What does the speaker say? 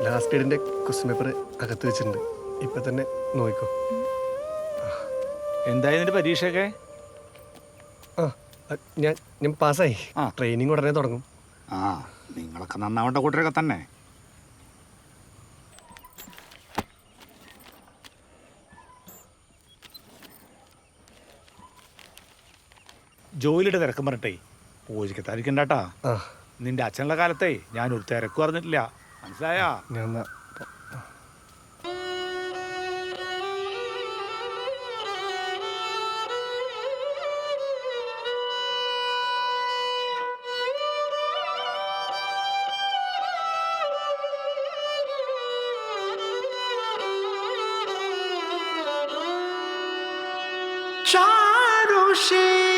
Last ഇയറിൻ്റെ question paper അകത്ത് വെച്ചിട്ടുണ്ട്. ഇപ്പം തന്നെ നോക്കിക്കോ. എന്തായി നിന്റെ പരീക്ഷയൊക്കെ? ആ ഞാൻ പാസ്സായി. ട്രെയിനിങ് ഉടനെ തുടങ്ങും. ആ, നിങ്ങളൊക്കെ നന്നാവേണ്ട കൂട്ടരൊക്കെ തന്നെ. ജോലിയുടെ തിരക്കം പറഞ്ഞിട്ടേ പൂജയ്ക്കെത്താതിരിക്കണ്ടാട്ടാ. നിന്റെ അച്ഛനുള്ള കാലത്തെ ഞാൻ ഒരു തിരക്ക് പറഞ്ഞിട്ടില്ല, മനസ്സിലായാ? ഞാൻ चारों से